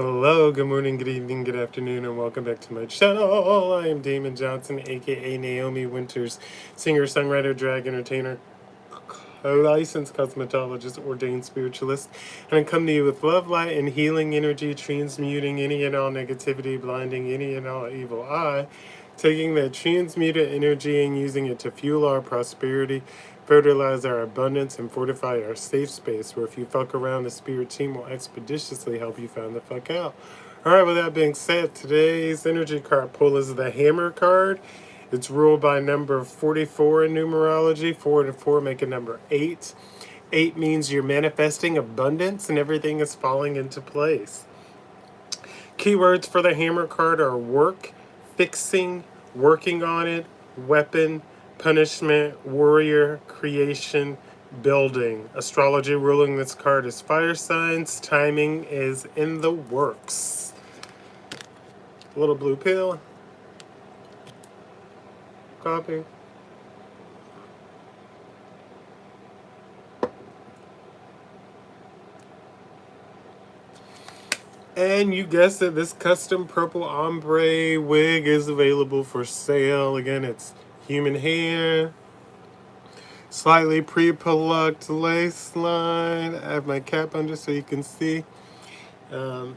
Hello, good morning, good evening, good afternoon, and welcome back to my channel. I am Damon Johnson, aka Naomi Wynters, singer, songwriter, drag entertainer, licensed cosmetologist, ordained spiritualist, and I come to you with love, light, and healing energy, transmuting any and all negativity, blinding any and all evil eye, taking that transmuted energy and using it to fuel our prosperity, fertilize our abundance, and fortify our safe space, where if you fuck around, the spirit team will expeditiously help you find the fuck out. Alright, with that being said, today's energy card pull is the Hammer card. It's ruled by number 44 in numerology. 4 and 4 make a number 8. 8 means you're manifesting abundance and everything is falling into place. Keywords for the Hammer card are work, fixing, working on it, weapon, punishment, warrior, creation, building. Astrology ruling this card is fire signs. Timing is in the works. A little blue pill. Copy. And you guessed it, this custom purple ombre wig is available for sale. Again, it's human hair, slightly pre-plucked lace line. I have my cap under so you can see. Again,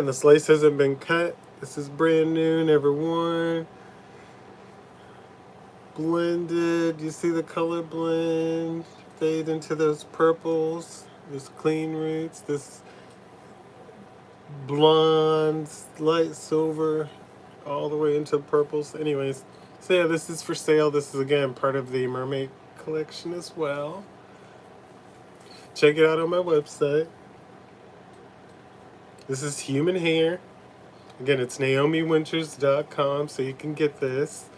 this lace hasn't been cut. This is brand new, never worn. Blended, you see the color blend, fade into those purples, this clean roots, this blonde, light silver, all the way into purples. Anyways, so yeah, this is for sale. This is again part of the mermaid collection as well. Check it out on my website. This is human hair. Again, it's NaomiWynters.com, so you can get this.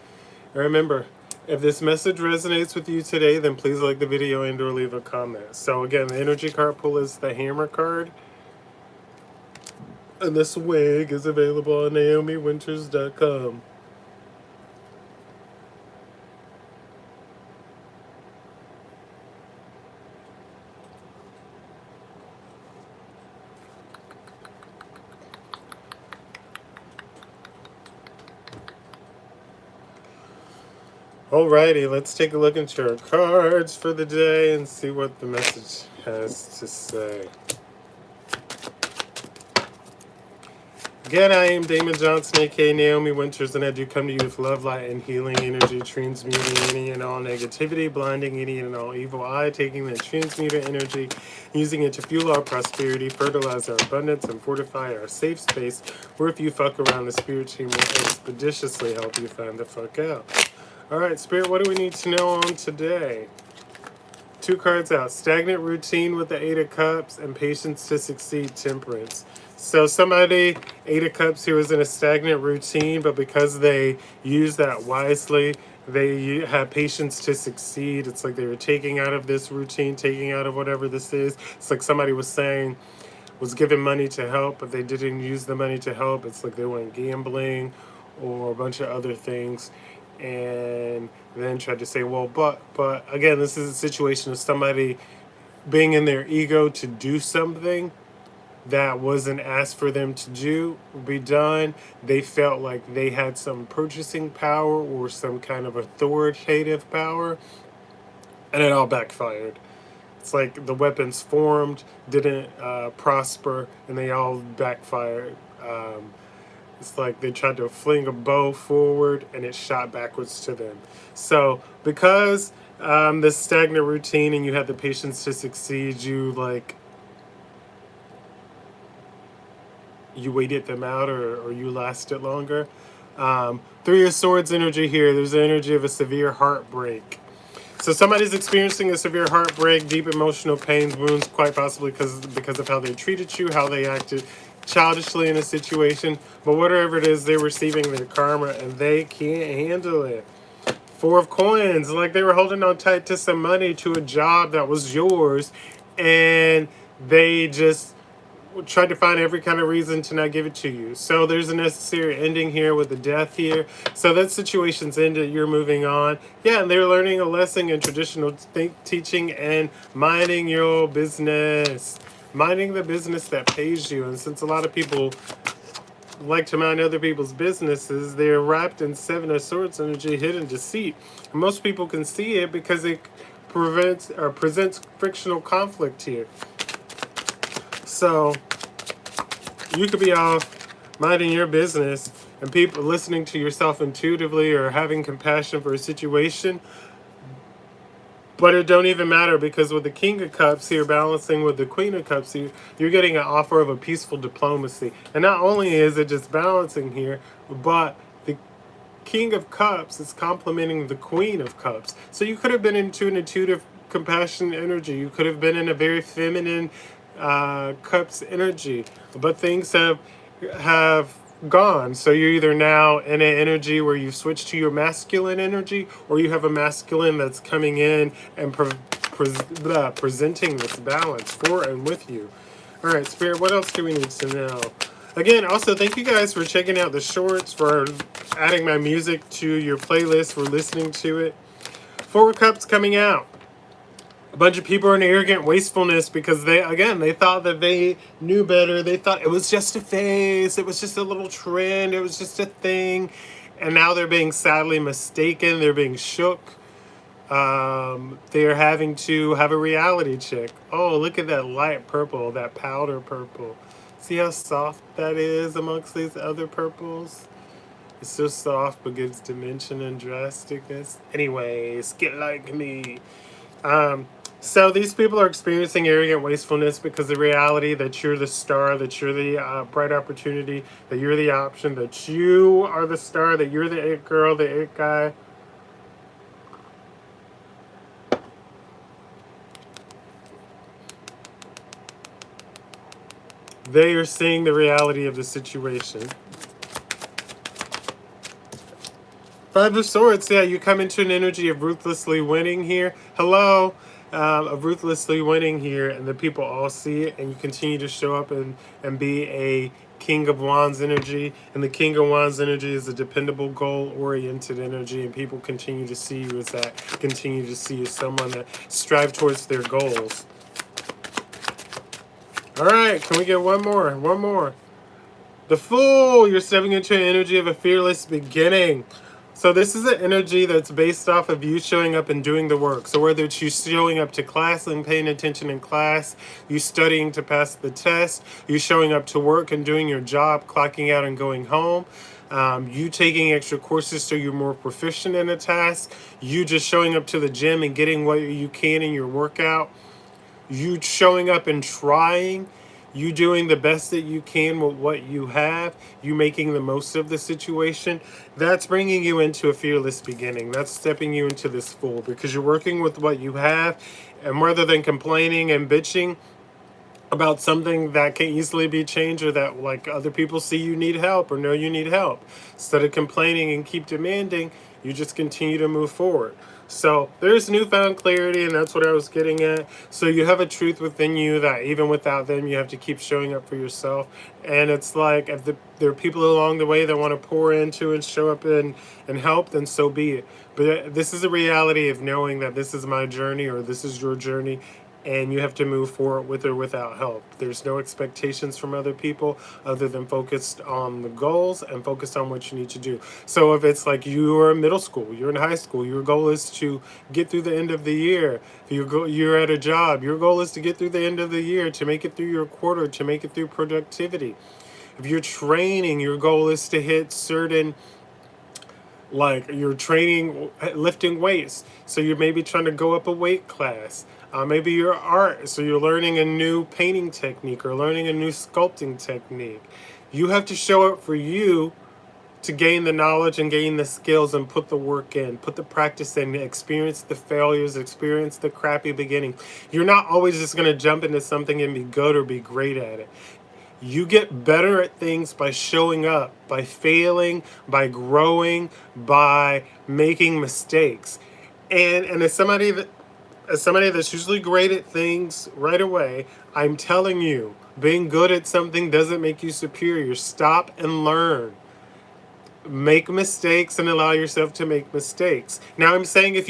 And remember, if this message resonates with you today, then please like the video and or leave a comment. So again, the energy card pull is the Hammer card. And this wig is available on NaomiWynters.com. Alrighty, let's take a look into our cards for the day and see what the message has to say. Again, I am Damon Johnson, aka Naomi Wynters, and I do come to you with love, light, and healing energy, transmuting any and all negativity, blinding any and all evil eye, taking that transmuted energy, using it to fuel our prosperity, fertilize our abundance, and fortify our safe space, where if you fuck around, the spirit team will expeditiously help you find the fuck out. Alright, Spirit, what do we need to know on today? 2 cards out. Stagnant routine with the 8 of Cups and patience to succeed, Temperance. So somebody, 8 of Cups, who was in a stagnant routine, but because they used that wisely, they had patience to succeed. It's like they were taking out of this routine, taking out of whatever this is. It's like somebody was saying, was given money to help, but they didn't use the money to help. It's like they went gambling or a bunch of other things, and then tried to say, well, but again, this is a situation of somebody being in their ego to do something that wasn't asked for them to do, be done. They felt like they had some purchasing power or some kind of authoritative power, and it all backfired. It's like the weapons formed, didn't prosper, and they all backfired. It's like they tried to fling a bow forward and it shot backwards to them. So because this stagnant routine and you had the patience to succeed, you waited them out, or you lasted longer. 3 of Swords energy here. There's the energy of a severe heartbreak. So somebody's experiencing a severe heartbreak, deep emotional pains, wounds, quite possibly because of how they treated you, how they acted childishly in a situation. But whatever it is, they're receiving their karma and they can't handle it. 4 of Coins, like they were holding on tight to some money, to a job that was yours, and they just tried to find every kind of reason to not give it to you. So there's a necessary ending here with the death here. So that situation's ended. You're moving on. Yeah, and they're learning a lesson in traditional teaching and minding your business. minding the business that pays you. And since a lot of people like to mind other people's businesses, they're wrapped in Seven of Swords energy, hidden deceit. And most people can see it because it prevents or presents frictional conflict here. So you could be off minding your business and people listening to yourself intuitively or having compassion for a situation, but it don't even matter, because with the King of Cups here balancing with the Queen of Cups, you're getting an offer of a peaceful diplomacy. And not only is it just balancing here, but the King of Cups is complementing the Queen of Cups. So you could have been into an intuitive, compassionate energy. You could have been in a very feminine Cups energy, but things have gone. So you're either now in an energy where you've switched to your masculine energy, or you have a masculine that's coming in and presenting this balance for and with you. All right, Spirit, what else do we need to know? Again, also, thank you guys for checking out the shorts, for adding my music to your playlist, for listening to it. Four of Cups coming out. A bunch of people are in arrogant wastefulness because they thought that they knew better. They thought it was just a phase. It was just a little trend. It was just a thing. And now they're being sadly mistaken. They're being shook. They're having to have a reality check. Oh, look at that light purple, that powder purple. See how soft that is amongst these other purples? It's so soft but gives dimension and drasticness. Anyways, get like me. So these people are experiencing arrogant wastefulness because the reality that you're the star, that you're the bright opportunity, that you're the option, that you are the star, that you're the it girl, the it guy. They are seeing the reality of the situation. Five of Swords, yeah, you come into an energy of ruthlessly winning here. Hello. Of ruthlessly winning here, and the people all see it, and you continue to show up and be a King of Wands energy. And the King of Wands energy is a dependable, goal-oriented energy, and people continue to see you as that, continue to see you as someone that strive towards their goals. All right, can we get one more? One more. The Fool, you're stepping into an energy of a fearless beginning. So this is an energy that's based off of you showing up and doing the work. So whether it's you showing up to class and paying attention in class, you studying to pass the test, you showing up to work and doing your job, clocking out and going home, you taking extra courses so you're more proficient in a task, you just showing up to the gym and getting what you can in your workout, you showing up and trying, you doing the best that you can with what you have, you making the most of the situation, that's bringing you into a fearless beginning. That's stepping you into this Fool, because you're working with what you have, and rather than complaining and bitching about something that can easily be changed, or that like other people see you need help or know you need help, instead of complaining and keep demanding, you just continue to move forward. So there's newfound clarity, and that's what I was getting at. So you have a truth within you that even without them, you have to keep showing up for yourself. And it's like, if there are people along the way that want to pour into and show up and help, then so be it. But this is a reality of knowing that this is my journey, or this is your journey, and you have to move forward with or without help. There's no expectations from other people other than focused on the goals and focused on what you need to do. So if it's like you're in middle school, you're in high school, your goal is to get through the end of the year. If you're at a job, your goal is to get through the end of the year, to make it through your quarter, to make it through productivity. If you're training, your goal is to hit certain, like you're training, lifting weights, so you're maybe trying to go up a weight class. Maybe you're art, so you're learning a new painting technique or learning a new sculpting technique. You have to show up for you to gain the knowledge and gain the skills and put the work in, put the practice in, experience the failures, experience the crappy beginning. You're not always just going to jump into something and be good or be great at it. You get better at things by showing up, by failing, by growing, by making mistakes. And as somebody that's usually great at things right away, I'm telling you, being good at something doesn't make you superior. Stop and learn. Make mistakes and allow yourself to make mistakes. Now I'm saying if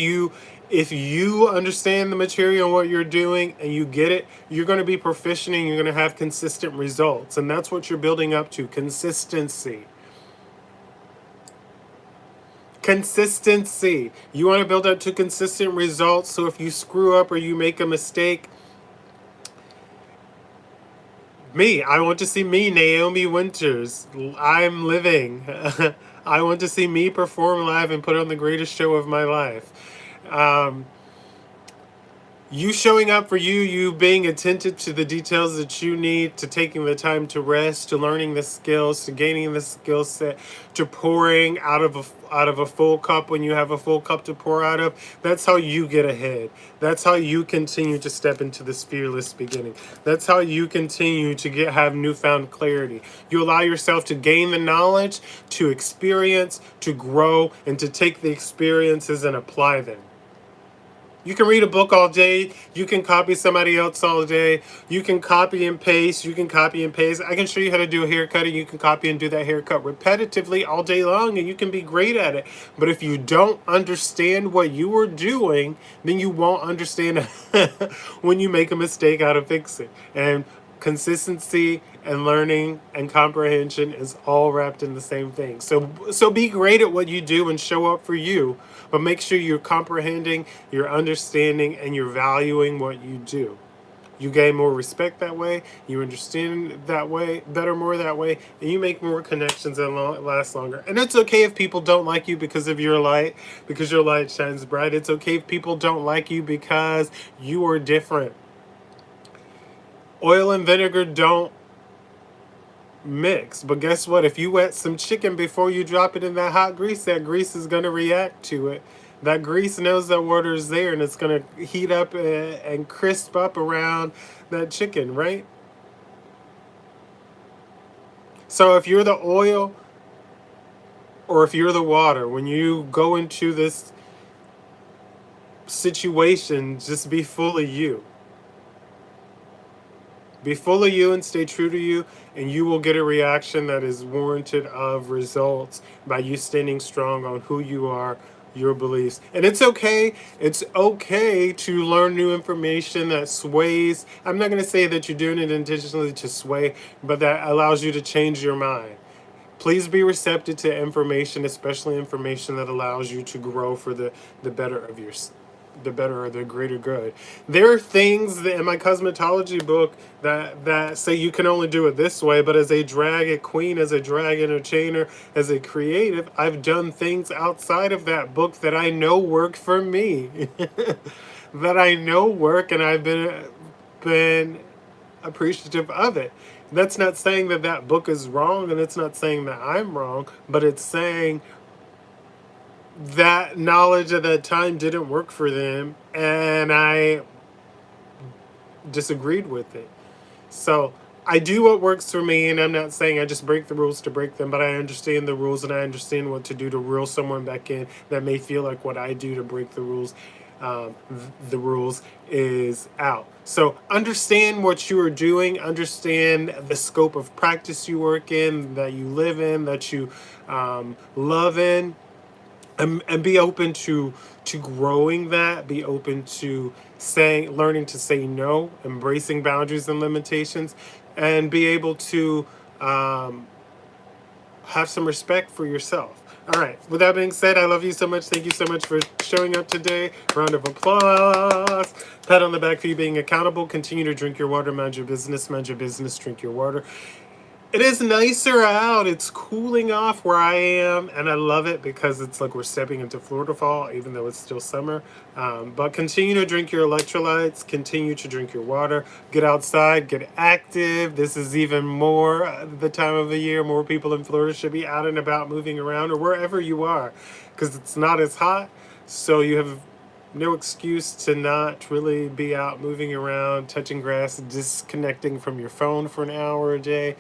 If you understand the material and what you're doing and you get it, you're going to be proficient and you're going to have consistent results. And that's what you're building up to, consistency. Consistency. You want to build up to consistent results. So if you screw up or you make a mistake, I want to see me, Naomi Wynters. I'm living. I want to see me perform live and put on the greatest show of my life. Um, you showing up for you, you being attentive to the details that you need, to taking the time to rest, to learning the skills, to gaining the skill set, to pouring out of a full cup when you have a full cup to pour out of. That's how you get ahead. That's how you continue to step into this fearless beginning. That's how you continue to have newfound clarity. You allow yourself to gain the knowledge, to experience, to grow, and to take the experiences and apply them. You can read a book all day. You can copy somebody else all day. You can copy and paste. You can copy and paste. I can show you how to do a haircut, and you can copy and do that haircut repetitively all day long, and you can be great at it. But if you don't understand what you are doing, then you won't understand when you make a mistake how to fix it. And consistency and learning and comprehension is all wrapped in the same thing. So be great at what you do and show up for you, but make sure you're comprehending, you're understanding, and you're valuing what you do. You gain more respect that way, you understand that way better, more that way, and you make more connections that last longer. And it's okay if people don't like you because of your light, because your light shines bright. It's okay if people don't like you because you are different. Oil and vinegar don't mix, but guess what? If you wet some chicken before you drop it in that hot grease, that grease is going to react to it. That grease knows that water is there, and it's going to heat up and crisp up around that chicken, right? So if you're the oil or if you're the water, when you go into this situation, just be full of you. Be full of you and stay true to you, and you will get a reaction that is warranted of results by you standing strong on who you are, your beliefs. And it's okay. It's okay to learn new information that sways. I'm not going to say that you're doing it intentionally to sway, but that allows you to change your mind. Please be receptive to information, especially information that allows you to grow for the better of the better or the greater good. There are things that in my cosmetology book that say you can only do it this way, but as a drag queen, as a drag entertainer, as a creative, I've done things outside of that book that I know work for me. That I know work, and I've been appreciative of it. That's not saying that that book is wrong, and it's not saying that I'm wrong, but it's saying that knowledge at that time didn't work for them, and I disagreed with it. So I do what works for me, and I'm not saying I just break the rules to break them, but I understand the rules and I understand what to do to reel someone back in that may feel like what I do to break the rules. The rules is out. So understand what you are doing, understand the scope of practice you work in, that you live in, that you love in. And be open to growing that. Be open to learning to say no, embracing boundaries and limitations, and be able to have some respect for yourself. All right. With that being said, I love you so much. Thank you so much for showing up today. Round of applause. Pat on the back for you being accountable. Continue to drink your water. Mind your business. Mind your business. Drink your water. It is nicer out. It's cooling off where I am, and I love it because it's like we're stepping into Florida fall, even though it's still summer. But continue to drink your electrolytes. Continue to drink your water. Get outside. Get active. This is even more the time of the year. More people in Florida should be out and about, moving around, or wherever you are, because it's not as hot. So you have no excuse to not really be out moving around, touching grass, disconnecting from your phone for an hour a day.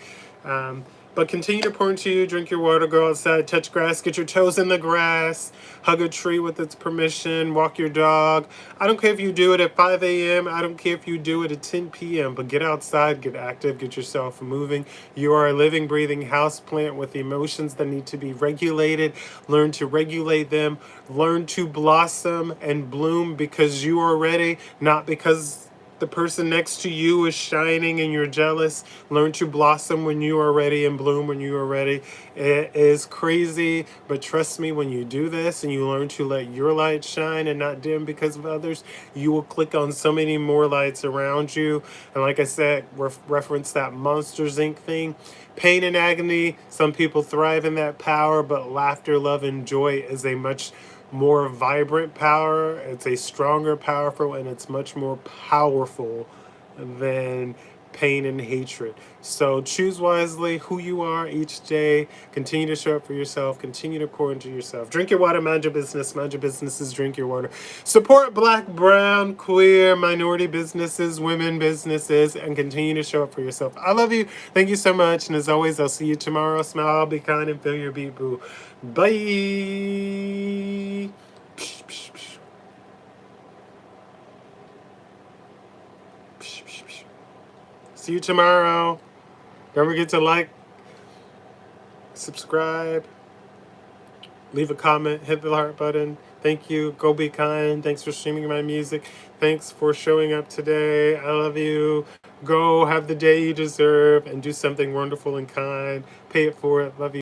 But continue to pour into you, drink your water, go outside, touch grass, get your toes in the grass, hug a tree with its permission, walk your dog. I don't care if you do it at 5 a.m., I don't care if you do it at 10 p.m., but get outside, get active, get yourself moving. You are a living, breathing house plant with emotions that need to be regulated. Learn to regulate them. Learn to blossom and bloom because you are ready, not because the person next to you is shining and you're jealous. Learn to blossom when you are ready and bloom when you are ready. It is crazy, but trust me, when you do this and you learn to let your light shine and not dim because of others, you will click on so many more lights around you. And like I said, reference that Monsters Inc. thing. Pain and agony, some people thrive in that power, but laughter, love, and joy is a much more vibrant power. It's a stronger, powerful, and it's much more powerful than pain and hatred. So choose wisely who you are each day. Continue to show up for yourself. Continue to pour into yourself. Drink your water, mind your business. Mind your businesses, drink your water. Support Black, brown, queer, minority businesses, women businesses, and continue to show up for yourself. I love you. Thank you so much. And as always, I'll see you tomorrow. Smile, be kind, and feel your beat, boo. Bye. See you tomorrow. Don't forget to like, subscribe, leave a comment, hit the heart button. Thank you. Go be kind. Thanks for streaming my music. Thanks for showing up today. I love you. Go have the day you deserve and do something wonderful and kind. Pay it forward. Love you.